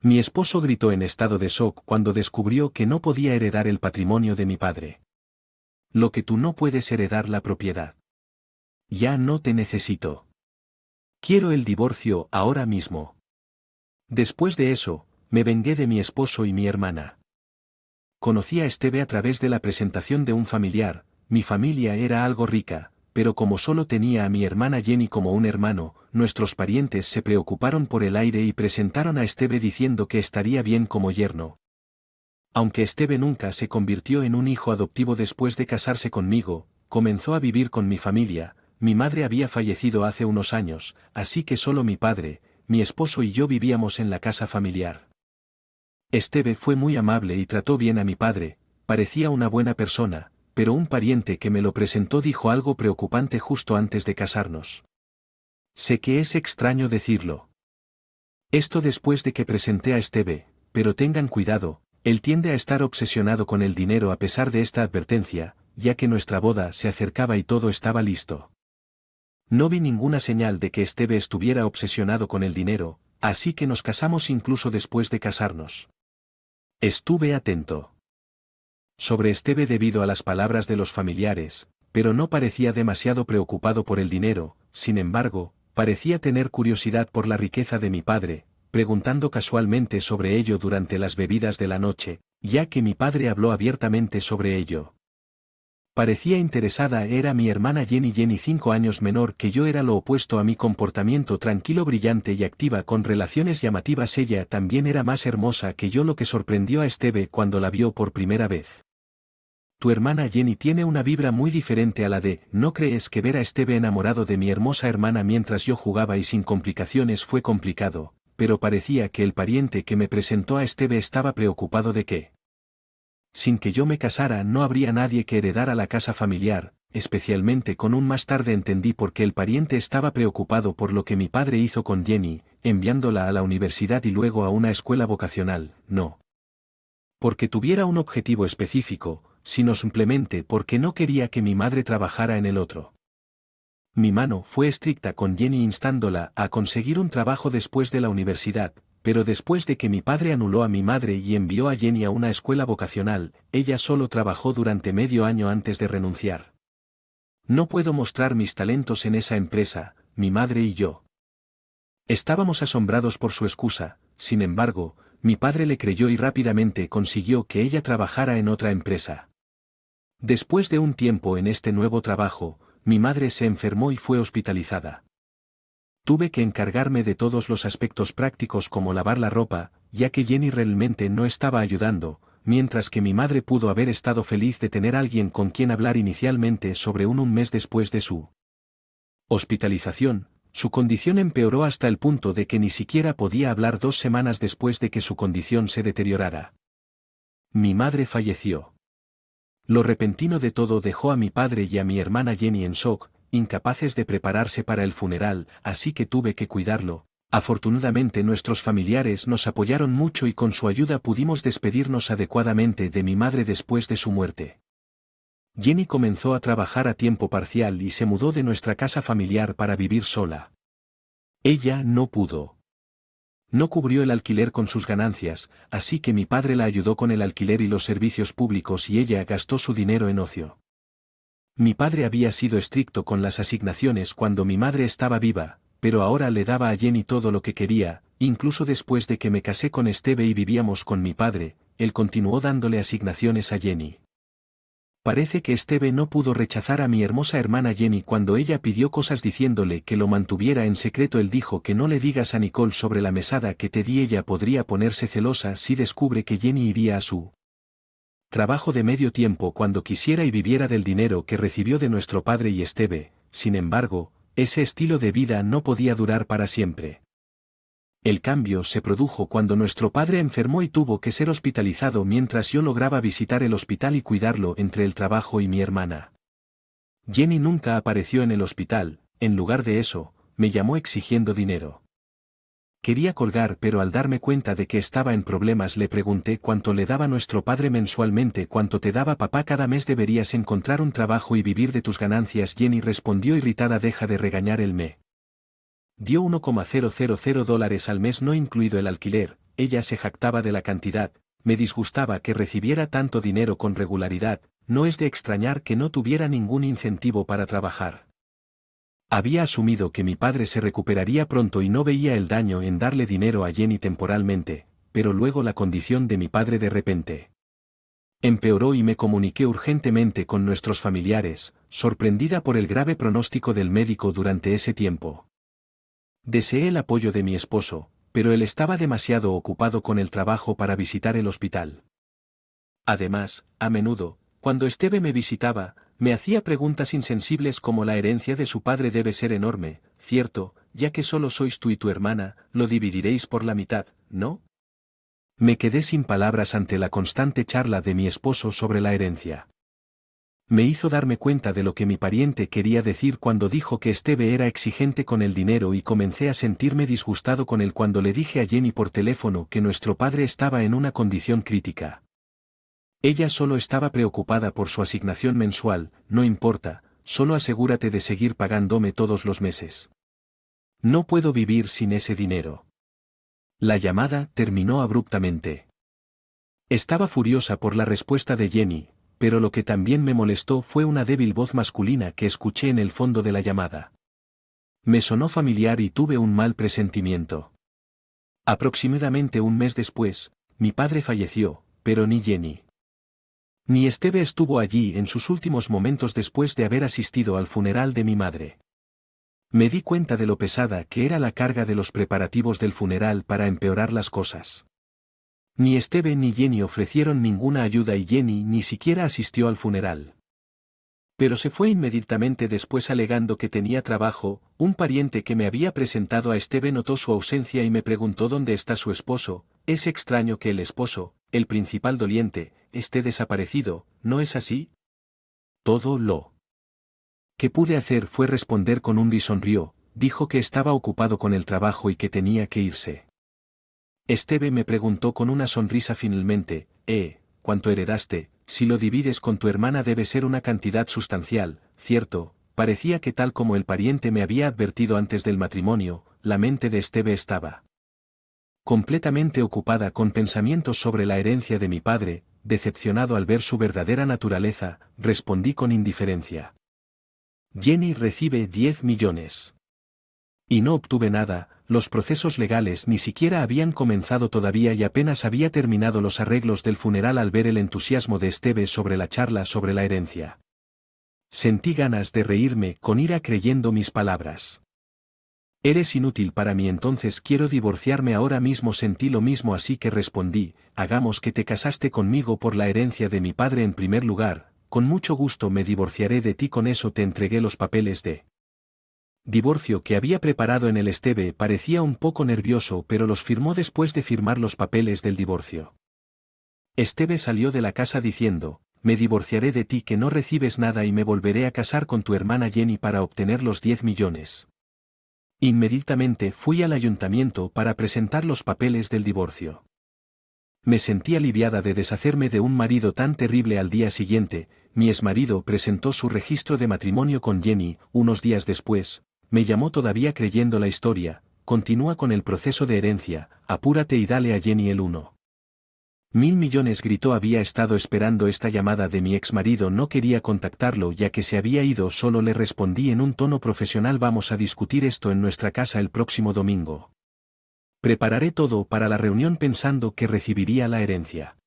Mi esposo gritó en estado de shock cuando descubrió que no podía heredar el patrimonio de mi padre. Lo que tú no puedes heredar la propiedad. Ya no te necesito. Quiero el divorcio ahora mismo. Después de eso, me vengué de mi esposo y mi hermana. Conocí a Esteve a través de la presentación de un familiar. Mi familia era algo rica, pero como solo tenía a mi hermana Jenny como un hermano, nuestros parientes se preocuparon por el aire y presentaron a Esteve diciendo que estaría bien como yerno. Aunque Esteve nunca se convirtió en un hijo adoptivo después de casarse conmigo, comenzó a vivir con mi familia. Mi madre había fallecido hace unos años, así que solo mi padre, mi esposo y yo vivíamos en la casa familiar. Esteve fue muy amable y trató bien a mi padre, parecía una buena persona, pero un pariente que me lo presentó dijo algo preocupante justo antes de casarnos. Sé que es extraño decirlo. Esto después de que presenté a Esteve, pero tengan cuidado, él tiende a estar obsesionado con el dinero a pesar de esta advertencia, ya que nuestra boda se acercaba y todo estaba listo. No vi ninguna señal de que Esteve estuviera obsesionado con el dinero, así que nos casamos incluso después de casarnos. Estuve atento sobre Esteve debido a las palabras de los familiares, pero no parecía demasiado preocupado por el dinero. Sin embargo, parecía tener curiosidad por la riqueza de mi padre, preguntando casualmente sobre ello durante las bebidas de la noche, ya que mi padre habló abiertamente sobre ello. Parecía interesada era mi hermana Jenny 5 años menor que yo, era lo opuesto a mi comportamiento tranquilo, brillante y activa con relaciones llamativas. Ella también era más hermosa que yo, lo que sorprendió a Esteve cuando la vio por primera vez. Tu hermana Jenny tiene una vibra muy diferente a la de, ¿no crees que ver a Esteve enamorado de mi hermosa hermana mientras yo jugaba y sin complicaciones fue complicado? Pero parecía que el pariente que me presentó a Esteve estaba preocupado de que, sin que yo me casara, no habría nadie que heredara la casa familiar, especialmente con un. Más tarde entendí por qué el pariente estaba preocupado por lo que mi padre hizo con Jenny, enviándola a la universidad y luego a una escuela vocacional, no porque tuviera un objetivo específico, sino simplemente porque no quería que mi madre trabajara en el otro. Mi mano fue estricta con Jenny instándola a conseguir un trabajo después de la universidad, pero después de que mi padre anuló a mi madre y envió a Jenny a una escuela vocacional, ella solo trabajó durante medio año antes de renunciar. No puedo mostrar mis talentos en esa empresa, mi madre y yo. Estábamos asombrados por su excusa. Sin embargo, mi padre le creyó y rápidamente consiguió que ella trabajara en otra empresa. Después de un tiempo en este nuevo trabajo, mi madre se enfermó y fue hospitalizada. Tuve que encargarme de todos los aspectos prácticos como lavar la ropa, ya que Jenny realmente no estaba ayudando, mientras que mi madre pudo haber estado feliz de tener alguien con quien hablar inicialmente sobre un mes después de su hospitalización. Su condición empeoró hasta el punto de que ni siquiera podía hablar 2 semanas después de que su condición se deteriorara. Mi madre falleció. Lo repentino de todo dejó a mi padre y a mi hermana Jenny en shock, incapaces de prepararse para el funeral, así que tuve que cuidarlo. Afortunadamente nuestros familiares nos apoyaron mucho y con su ayuda pudimos despedirnos adecuadamente de mi madre después de su muerte. Jenny comenzó a trabajar a tiempo parcial y se mudó de nuestra casa familiar para vivir sola. Ella no pudo. No cubrió el alquiler con sus ganancias, así que mi padre la ayudó con el alquiler y los servicios públicos y ella gastó su dinero en ocio. Mi padre había sido estricto con las asignaciones cuando mi madre estaba viva, pero ahora le daba a Jenny todo lo que quería. Incluso después de que me casé con Esteve y vivíamos con mi padre, él continuó dándole asignaciones a Jenny. Parece que Esteve no pudo rechazar a mi hermosa hermana Jenny cuando ella pidió cosas diciéndole que lo mantuviera en secreto. Él dijo que no le digas a Nicole sobre la mesada que te di. Ella podría ponerse celosa si descubre que Jenny iría a su trabajo de medio tiempo cuando quisiera y viviera del dinero que recibió de nuestro padre y Esteve. Sin embargo, ese estilo de vida no podía durar para siempre. El cambio se produjo cuando nuestro padre enfermó y tuvo que ser hospitalizado mientras yo lograba visitar el hospital y cuidarlo entre el trabajo y mi hermana. Jenny nunca apareció en el hospital. En lugar de eso, me llamó exigiendo dinero. Quería colgar, pero al darme cuenta de que estaba en problemas le pregunté cuánto le daba nuestro padre mensualmente. ¿Cuánto te daba papá cada mes? Deberías encontrar un trabajo y vivir de tus ganancias. Jenny respondió irritada. Deja de regañar. Él me dio $1,000 al mes no incluido el alquiler. ella se jactaba de la cantidad, me disgustaba que recibiera tanto dinero con regularidad, no es de extrañar que no tuviera ningún incentivo para trabajar. Había asumido que mi padre se recuperaría pronto y no veía el daño en darle dinero a Jenny temporalmente, pero luego la condición de mi padre de repente empeoró y me comuniqué urgentemente con nuestros familiares, sorprendida por el grave pronóstico del médico durante ese tiempo. Deseé el apoyo de mi esposo, pero él estaba demasiado ocupado con el trabajo para visitar el hospital. Además, a menudo, cuando Esteve me visitaba, me hacía preguntas insensibles como la herencia de su padre debe ser enorme, cierto, ya que solo sois tú y tu hermana, lo dividiréis por la mitad, ¿no? Me quedé sin palabras ante la constante charla de mi esposo sobre la herencia. Me hizo darme cuenta de lo que mi pariente quería decir cuando dijo que Esteve era exigente con el dinero y comencé a sentirme disgustado con él cuando le dije a Jenny por teléfono que nuestro padre estaba en una condición crítica. Ella solo estaba preocupada por su asignación mensual, no importa, solo asegúrate de seguir pagándome todos los meses. No puedo vivir sin ese dinero. La llamada terminó abruptamente. Estaba furiosa por la respuesta de Jenny, pero lo que también me molestó fue una débil voz masculina que escuché en el fondo de la llamada. Me sonó familiar y tuve un mal presentimiento. Aproximadamente un mes después, mi padre falleció, pero ni Jenny ni Esteve estuvo allí en sus últimos momentos después de haber asistido al funeral de mi madre. Me di cuenta de lo pesada que era la carga de los preparativos del funeral para empeorar las cosas. Ni Esteve ni Jenny ofrecieron ninguna ayuda y Jenny ni siquiera asistió al funeral. Pero se fue inmediatamente después alegando que tenía trabajo. Un pariente que me había presentado a Esteve notó su ausencia y me preguntó dónde está su esposo. Es extraño que el esposo, el principal doliente, esté desaparecido, ¿no es así? Todo lo que pude hacer fue responder con un risonrío, dijo que estaba ocupado con el trabajo y que tenía que irse. Esteve me preguntó con una sonrisa finalmente, ¿cuánto heredaste? Si lo divides con tu hermana debe ser una cantidad sustancial, ¿cierto? Parecía que tal como el pariente me había advertido antes del matrimonio, la mente de Esteve estaba completamente ocupada con pensamientos sobre la herencia de mi padre. Decepcionado al ver su verdadera naturaleza, respondí con indiferencia. Jenny recibe 10 millones. Y no obtuve nada, los procesos legales ni siquiera habían comenzado todavía y apenas había terminado los arreglos del funeral al ver el entusiasmo de Esteve sobre la charla sobre la herencia. Sentí ganas de reírme con ira creyendo mis palabras. Eres inútil para mí, entonces quiero divorciarme ahora mismo. Sentí lo mismo, así que respondí, hagamos que te casaste conmigo por la herencia de mi padre en primer lugar, con mucho gusto me divorciaré de ti. Con eso te entregué los papeles de divorcio que había preparado en el Esteve. Parecía un poco nervioso, pero los firmó después de firmar los papeles del divorcio. Esteve salió de la casa diciendo, me divorciaré de ti que no recibes nada y me volveré a casar con tu hermana Jenny para obtener los 10 millones. Inmediatamente fui al ayuntamiento para presentar los papeles del divorcio. Me sentí aliviada de deshacerme de un marido tan terrible. Al día siguiente, mi exmarido presentó su registro de matrimonio con Jenny. Unos días después, me llamó todavía creyendo la historia, continúa con el proceso de herencia, apúrate y dale a Jenny el 1.000 millones, gritó. Había estado esperando esta llamada de mi exmarido, no quería contactarlo ya que se había ido. Solo le respondí en un tono profesional, vamos a discutir esto en nuestra casa el próximo domingo. Prepararé todo para la reunión pensando que recibiría la herencia.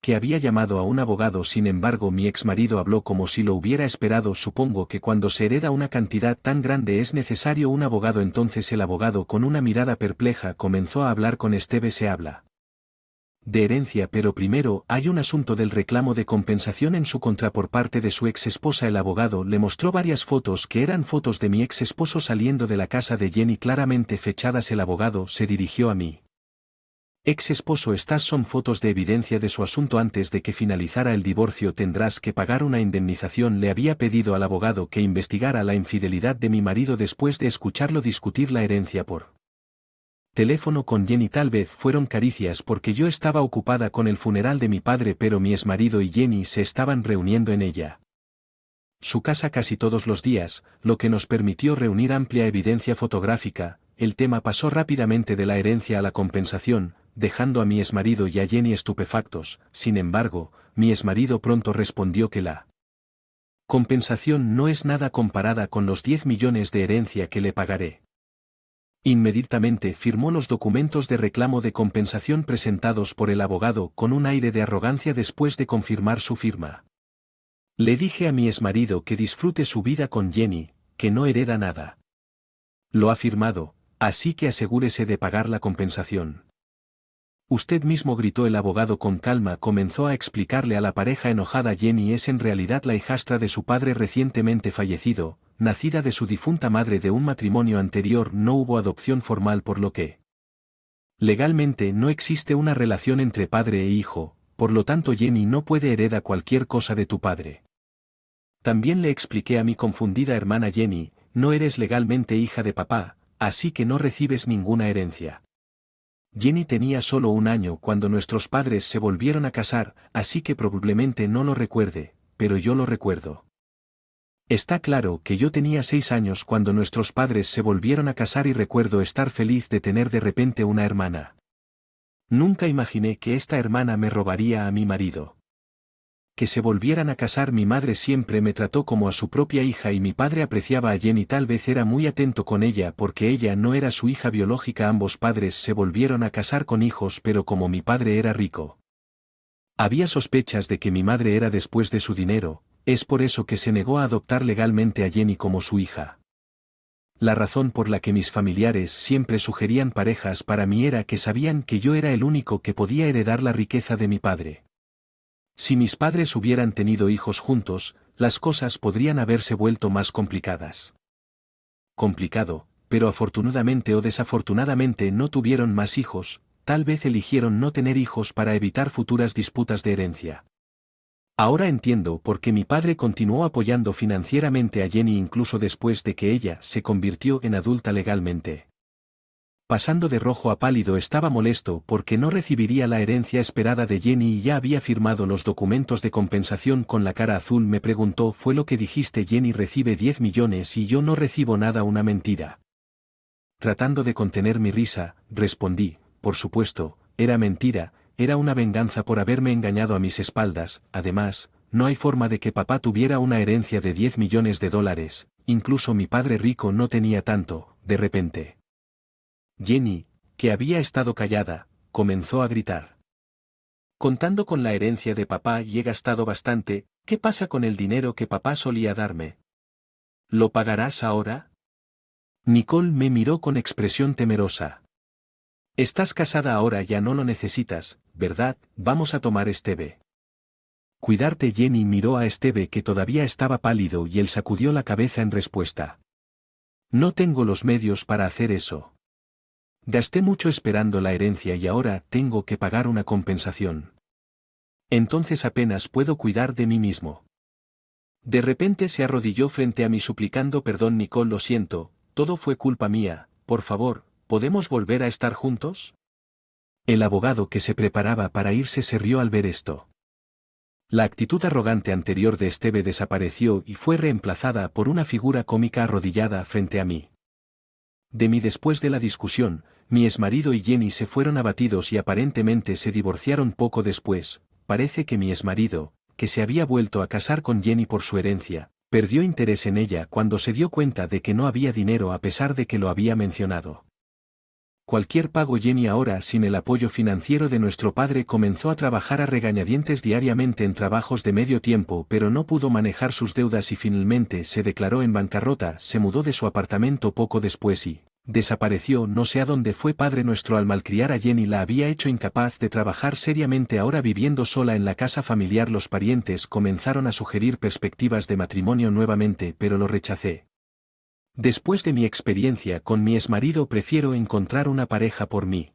Que había llamado a un abogado. Sin embargo, mi exmarido habló como si lo hubiera esperado. Supongo que cuando se hereda una cantidad tan grande es necesario un abogado. Entonces el abogado, con una mirada perpleja, comenzó a hablar con Esteve. Se habla de herencia, pero primero hay un asunto del reclamo de compensación en su contra por parte de su ex esposa. El abogado le mostró varias fotos que eran fotos de mi ex esposo saliendo de la casa de Jenny, claramente fechadas. El abogado se dirigió a mí. Ex esposo, estas son fotos de evidencia de su asunto. Antes de que finalizara el divorcio tendrás que pagar una indemnización. Le había pedido al abogado que investigara la infidelidad de mi marido después de escucharlo discutir la herencia por teléfono con Jenny. Tal vez fueron caricias porque yo estaba ocupada con el funeral de mi padre, pero mi exmarido y Jenny se estaban reuniendo en su casa casi todos los días, lo que nos permitió reunir amplia evidencia fotográfica. El tema pasó rápidamente de la herencia a la compensación. dejando a mi exmarido y a Jenny estupefactos. Sin embargo, mi exmarido pronto respondió que la compensación no es nada comparada con los 10 millones de herencia que le pagaré. Inmediatamente firmó los documentos de reclamo de compensación presentados por el abogado con un aire de arrogancia después de confirmar su firma. Le dije a mi exmarido que disfrute su vida con Jenny, que no hereda nada. Lo ha firmado, así que asegúrese de pagar la compensación. Usted mismo, gritó el abogado con calma. Comenzó a explicarle a la pareja enojada: Jenny es en realidad la hijastra de su padre recientemente fallecido, nacida de su difunta madre de un matrimonio anterior. No hubo adopción formal, por lo que legalmente no existe una relación entre padre e hijo, por lo tanto Jenny no puede heredar cualquier cosa de tu padre. También le expliqué a mi confundida hermana: Jenny, no eres legalmente hija de papá, así que no recibes ninguna herencia. Jenny tenía solo 1 año cuando nuestros padres se volvieron a casar, así que probablemente no lo recuerde, pero yo lo recuerdo. Está claro que yo tenía 6 años cuando nuestros padres se volvieron a casar y recuerdo estar feliz de tener de repente una hermana. Nunca imaginé que esta hermana me robaría a mi marido. Que se volvieran a casar. Mi madre siempre me trató como a su propia hija y mi padre apreciaba a Jenny. Tal vez era muy atento con ella porque ella no era su hija biológica. Ambos padres se volvieron a casar con hijos, pero como mi padre era rico, había sospechas de que mi madre era después de su dinero. Es por eso que se negó a adoptar legalmente a Jenny como su hija. La razón por la que mis familiares siempre sugerían parejas para mí era que sabían que yo era el único que podía heredar la riqueza de mi padre. Si mis padres hubieran tenido hijos juntos, las cosas podrían haberse vuelto más complicadas. Complicado, pero afortunadamente o desafortunadamente no tuvieron más hijos. Tal vez eligieron no tener hijos para evitar futuras disputas de herencia. Ahora entiendo por qué mi padre continuó apoyando financieramente a Jenny incluso después de que ella se convirtió en adulta legalmente. Pasando de rojo a pálido, estaba molesto porque no recibiría la herencia esperada de Jenny y ya había firmado los documentos de compensación. Con la cara azul me preguntó: ¿fue lo que dijiste? Jenny recibe 10 millones y yo no recibo nada. Una mentira. Tratando de contener mi risa, respondí: por supuesto, era mentira, era una venganza por haberme engañado a mis espaldas. Además, no hay forma de que papá tuviera una herencia de 10 millones de dólares, incluso mi padre rico no tenía tanto. De repente, Jenny, que había estado callada, comenzó a gritar: contando con la herencia de papá y he gastado bastante. ¿Qué pasa con el dinero que papá solía darme? ¿Lo pagarás ahora? Nicole me miró con expresión temerosa. Estás casada ahora, ya no lo necesitas, ¿verdad? Vamos a tomar té. Cuidarte. Jenny miró a Steve, que todavía estaba pálido, y él sacudió la cabeza en respuesta. No tengo los medios para hacer eso. Gasté mucho esperando la herencia y ahora tengo que pagar una compensación. Entonces apenas puedo cuidar de mí mismo. De repente se arrodilló frente a mí suplicando: perdón Nicole, lo siento, todo fue culpa mía, por favor, ¿podemos volver a estar juntos? El abogado, que se preparaba para irse, se rió al ver esto. La actitud arrogante anterior de Steve desapareció y fue reemplazada por una figura cómica arrodillada frente a mí. De mí. Después de la discusión, mi exmarido y Jenny se fueron abatidos y aparentemente se divorciaron poco después. Parece que mi exmarido, que se había vuelto a casar con Jenny por su herencia, perdió interés en ella cuando se dio cuenta de que no había dinero a pesar de que lo había mencionado. Cualquier pago. Jenny, ahora sin el apoyo financiero de nuestro padre, comenzó a trabajar a regañadientes diariamente en trabajos de medio tiempo, pero no pudo manejar sus deudas y finalmente se declaró en bancarrota. Se mudó de su apartamento poco después y desapareció. No sé a dónde fue. Padre nuestro, al malcriar a Jenny, la había hecho incapaz de trabajar seriamente. Ahora viviendo sola en la casa familiar, los parientes comenzaron a sugerir perspectivas de matrimonio nuevamente, pero lo rechacé. Después de mi experiencia con mi exmarido, prefiero encontrar una pareja por mí